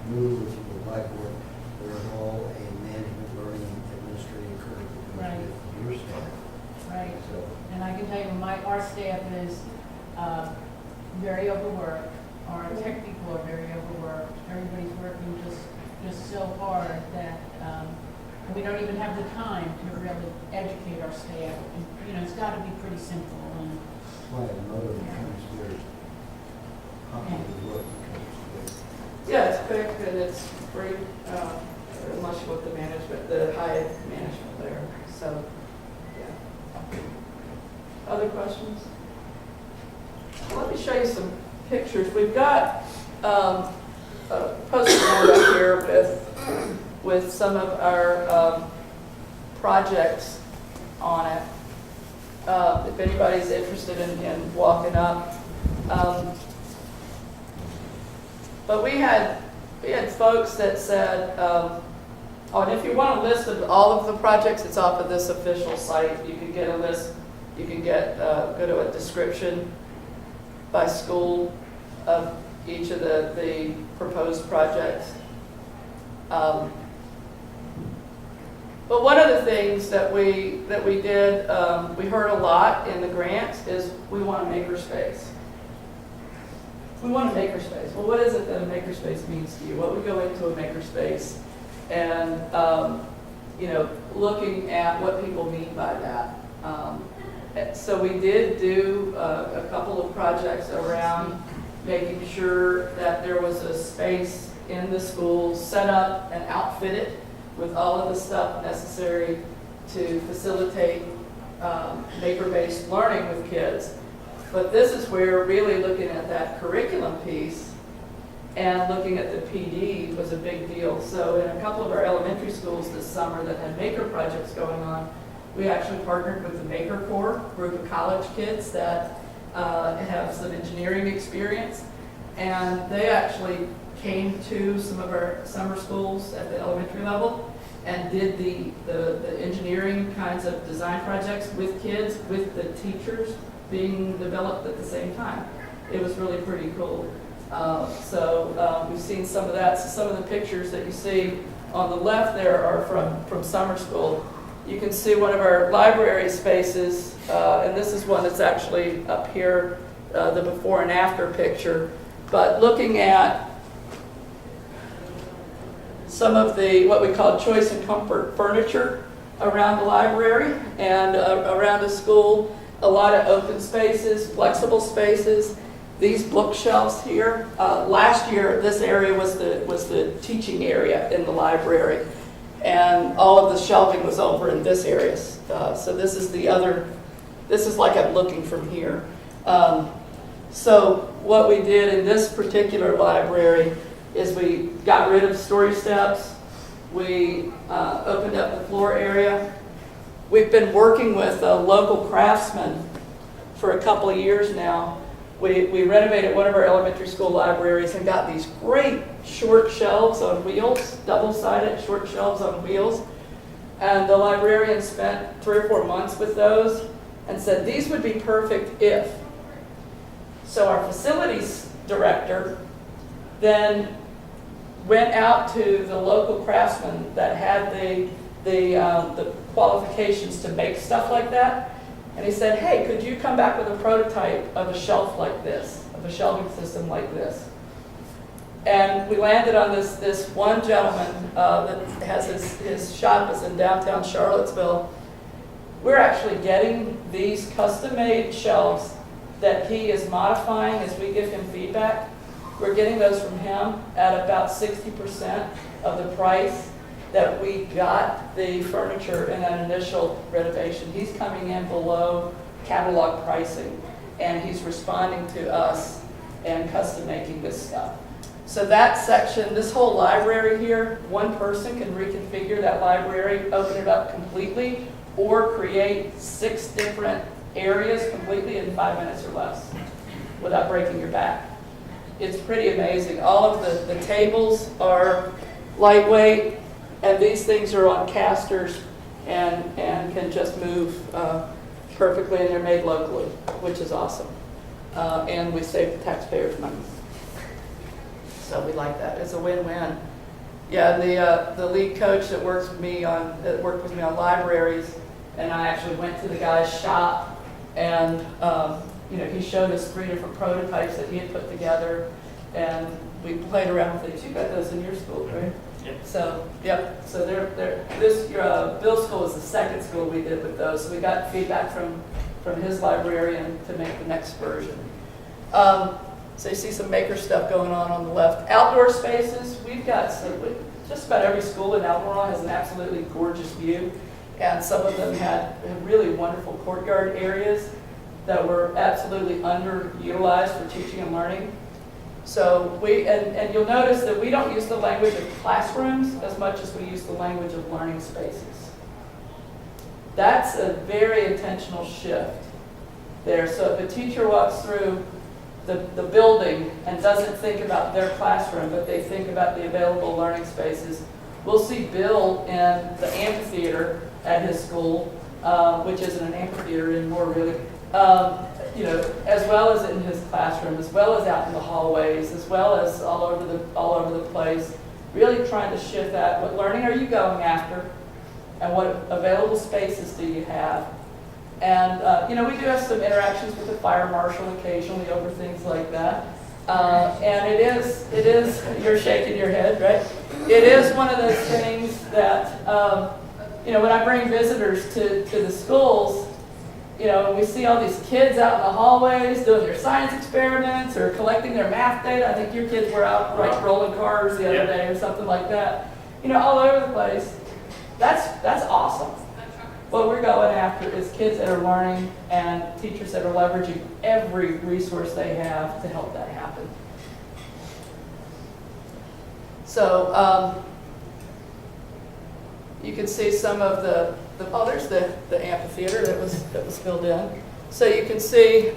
Move, if you go Blackboard, they're all a management learning administrative curve that Right. goes with your staff. Right. So, And I can tell you, our staff is very overworked. Our tech people are very overworked. Everybody's working just so hard that we don't even have the time to really educate our staff. And, it's got to be pretty simple. And that's why at Moto becomes very popular work because it's Yeah, it's quick and it's free, unless you want the high management there. So, yeah. Other questions? Let me show you some pictures. We've got a poster board up here with some of our projects on it. If anybody's interested in walking up. But we had folks that said, and if you want a list of all of the projects, it's off of this official site. You can get a list. You can go to a description by school of each of the proposed projects. But one of the things that we did, we heard a lot in the grants is we want a makerspace. We want a makerspace. Well, what is it that a makerspace means to you? What would go into a makerspace? And, looking at what people mean by that. So we did do a couple of projects around making sure that there was a space in the school set up and outfitted with all of the stuff necessary to facilitate maker-based learning with kids. But this is where really looking at that curriculum piece, and looking at the PD was a big deal. So in a couple of our elementary schools this summer that had maker projects going on, we actually partnered with the Maker Corps, group of college kids that have some engineering experience. And they actually came to some of our summer schools at the elementary level and did the engineering kinds of design projects with kids, with the teachers being developed at the same time. It was really pretty cool. So we've seen some of that. So some of the pictures that you see on the left there are from summer school. You can see one of our library spaces, and this is one that's actually up here, the before and after picture. But looking at some of the, what we call choice and comfort furniture around the library and around the school, a lot of open spaces, flexible spaces. These bookshelves here, last year this area was the teaching area in the library, and all of the shelving was over in this area. So this is the other, this is like I'm looking from here. So what we did in this particular library is we got rid of story steps. We opened up the floor area. We've been working with a local craftsman for a couple of years now. We renovated one of our elementary school libraries and got these great short shelves on wheels, double-sided short shelves on wheels. And the librarian spent 3 or 4 months with those and said these would be perfect if. So our facilities director then went out to the local craftsman that had the qualifications to make stuff like that. And he said, hey, could you come back with a prototype of a shelf like this, of a shelving system like this? And we landed on this one gentleman that has his shop is in downtown Charlottesville. We're actually getting these custom-made shelves that he is modifying as we give him feedback. We're getting those from him at about 60% of the price that we got the furniture in that initial renovation. He's coming in below catalog pricing, and he's responding to us and custom making this stuff. So that section, this whole library here, one person can reconfigure that library, open it up completely, or create 6 different areas completely in 5 minutes or less without breaking your back. It's pretty amazing. All of the tables are lightweight, and these things are on casters and can just move perfectly, and they're made locally, which is awesome. And we save the taxpayers money. So we like that. It's a win-win. Yeah, the lead coach that worked with me on libraries, and I actually went to the guy's shop, and he showed us 3 different prototypes that he had put together, and we played around with it. You got those in your school, right? Yep. So, yep. So Bill's school is the second school we did with those. So we got feedback from his librarian to make the next version. So you see some maker stuff going on the left. Outdoor spaces, we've got just about every school in Albemarle has an absolutely gorgeous view, and some of them had really wonderful courtyard areas that were absolutely underutilized for teaching and learning. So and you'll notice that we don't use the language of classrooms as much as we use the language of learning spaces. That's a very intentional shift there. So if a teacher walks through the building and doesn't think about their classroom, but they think about the available learning spaces, we'll see Bill in the amphitheater at his school, which isn't an amphitheater anymore really, as well as in his classroom, as well as out in the hallways, as well as all over the place, really trying to shift that. What learning are you going after, and what available spaces do you have? And we do have some interactions with the fire marshal occasionally over things like that. And it is, you're shaking your head, right? It is one of those things that, when I bring visitors to the schools, we see all these kids out in the hallways doing their science experiments or collecting their math data. I think your kids were out rolling cars the other day or something like that. All over the place. That's awesome. What we're going after is kids that are learning and teachers that are leveraging every resource they have to help that happen. So you can see some of oh, there's the amphitheater that was filled in. So you can see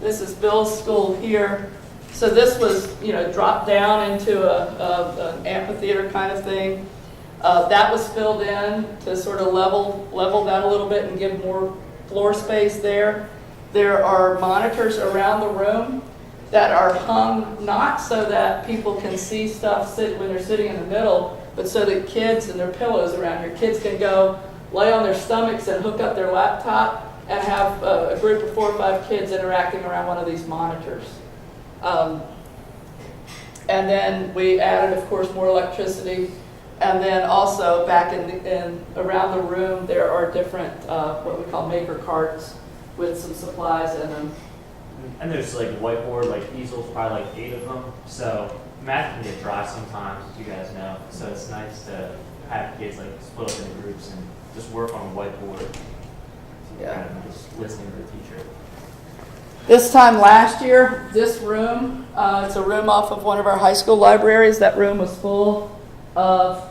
this is Bill's school here. So this was, dropped down into an amphitheater kind of thing. That was filled in to sort of level that a little bit and give more floor space there. There are monitors around the room that are hung not so that people can see stuff when they're sitting in the middle, but so that kids and their pillows around here, kids can go lay on their stomachs and hook up their laptop and have a group of 4 or 5 kids interacting around one of these monitors. And then we added, of course, more electricity. And then also back in around the room, there are different, what we call maker carts with some supplies in them. And there's like whiteboard, like easels, probably like 8 of them. So math can get dry sometimes, as you guys know. So it's nice to have kids like split up into groups and just work on the whiteboard. Yeah. Kind of just listening to the teacher. This time last year, this room, it's a room off of one of our high school libraries. That room was full of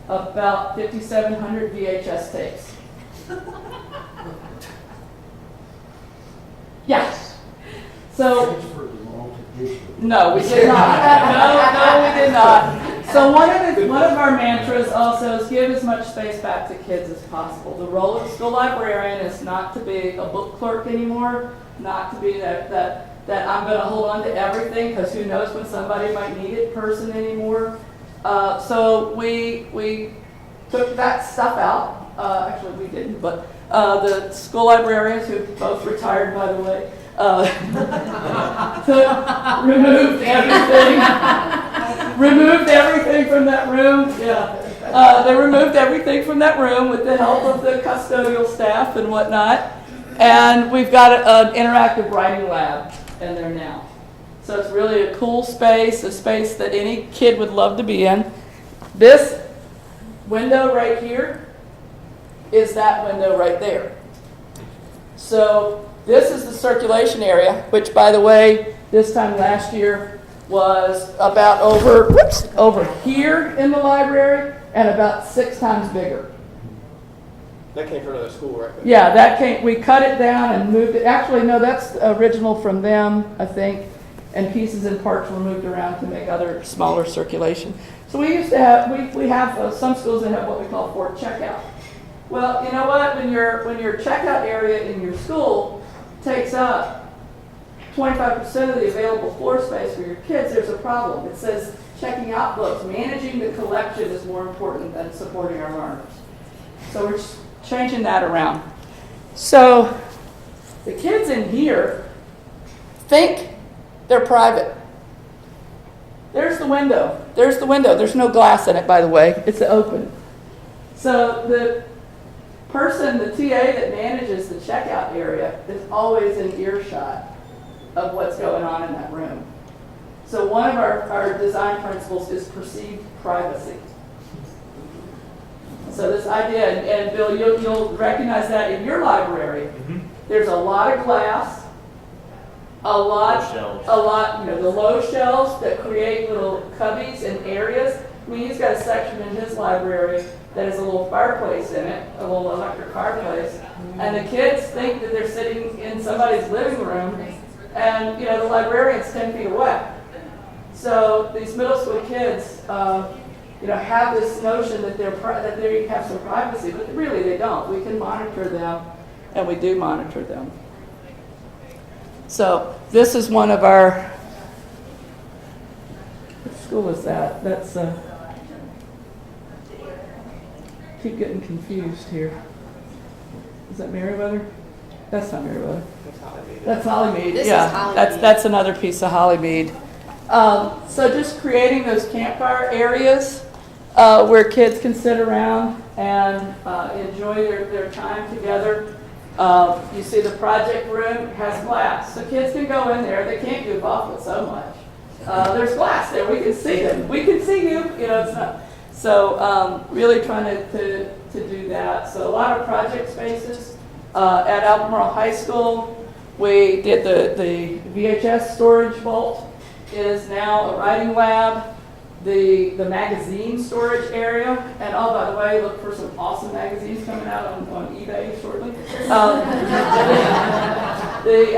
about 5,700 VHS tapes. Yeah. So, no, we did not. No, we did not. So one of our mantras also is give as much space back to kids as possible. The role of the school librarian is not to be a book clerk anymore, not to be that I'm going to hold on to everything because who knows when somebody might need it person anymore. So we took that stuff out. Actually, we didn't, but the school librarians, who both retired, by the way, removed everything from that room. Yeah, they removed everything from that room with the help of the custodial staff and whatnot. And we've got an interactive writing lab in there now. So it's really a cool space, a space that any kid would love to be in. This window right here is that window right there. So this is the circulation area, which, by the way, this time last year was about over here in the library and about 6 times bigger. That came from another school, right? Yeah, that came. We cut it down and moved it. Actually, no, that's original from them, I think. And pieces and parts were moved around to make other smaller circulation. So we used to have, we have some schools that have what we call fort checkout. Well, you know what? When your checkout area in your school takes up 25% of the available floor space for your kids, there's a problem. It says checking out books. Managing the collection is more important than supporting our learners. So we're changing that around. So the kids in here think they're private. There's the window. There's the window. There's no glass in it, by the way. It's open. So the person, the TA that manages the checkout area is always in earshot of what's going on in that room. So one of our design principles is perceived privacy. So this idea, and Bill, you'll recognize that in your library. Mm-hmm. There's a lot of glass, a lot, the low shelves that create little cubbies and areas. I mean, he's got a section in his library that has a little fireplace in it, a little electric fireplace, and the kids think that they're sitting in somebody's living room, and the librarian's 10 feet away. So these middle school kids, have this notion that they have some privacy, but really they don't. We can monitor them, and we do monitor them. So this is one of our. What school is that? That's. Keep getting confused here. Is that Merriweather? That's not Merriweather. That's Hollymead. This is yeah, Hollymead. that's another piece of Hollymead. So just creating those campfire areas where kids can sit around and enjoy their time together. You see the project room has glass, so kids can go in there. They can't goof off with so much. There's glass there. We can see them. We can see you. It's not. So really trying to do that. So a lot of project spaces. At Albemarle High School, we did the VHS storage vault. is now a writing lab, the magazine storage area, and oh, by the way, look for some awesome magazines coming out on eBay shortly. The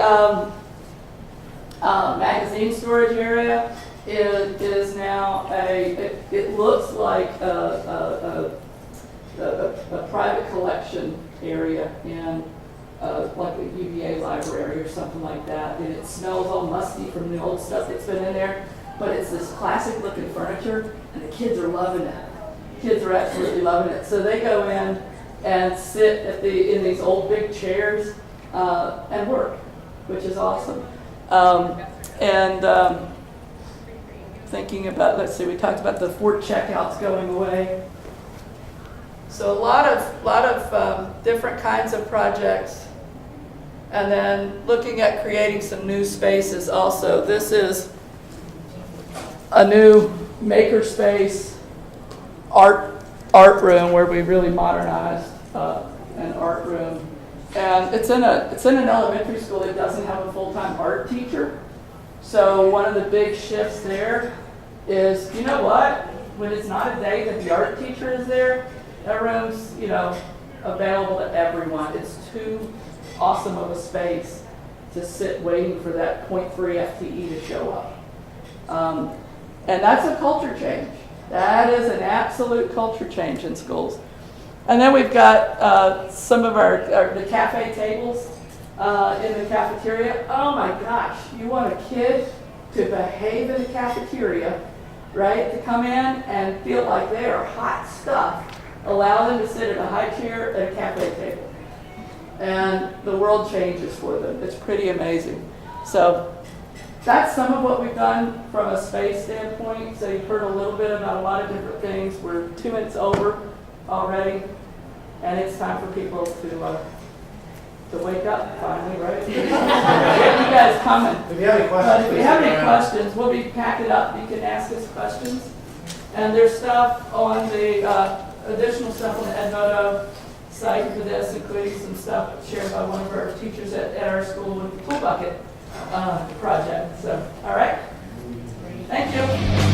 magazine storage area is now it looks like a private collection area in like a UVA library or something like that, and it smells all musty from the old stuff that's been in there, but it's this classic looking furniture, and the kids are loving it. Kids are absolutely loving it. So they go in and sit in these old big chairs and work, which is awesome. Thinking about, let's see, we talked about the Fort checkouts going away. So a lot of different kinds of projects. And then looking at creating some new spaces also. This is a new Makerspace art room where we really modernized an art room. And it's in an elementary school that doesn't have a full-time art teacher. So one of the big shifts there is, you know what? When it's not a day that the art teacher is there, that room's, available to everyone. It's too awesome of a space to sit waiting for that 0.3 FTE to show up. And that's a culture change. That is an absolute culture change in schools. And then we've got some of the cafe tables in the cafeteria. Oh my gosh, you want a kid to behave in the cafeteria, right? To come in and feel like they are hot stuff. Allow them to sit in a high chair at a cafe table. And the world changes for them. It's pretty amazing. So that's some of what we've done from a space standpoint. So you've heard a little bit about a lot of different things. We're 2 minutes over already. And it's time for people to wake up finally, right? You guys coming. If you have any questions, If you have any questions, we'll be packing up. You can ask us questions. And there's stuff on the additional stuff on the Edmodo site for this, including some stuff shared by one of our teachers at our school with the Pool Bucket project. So, all right. Thank you.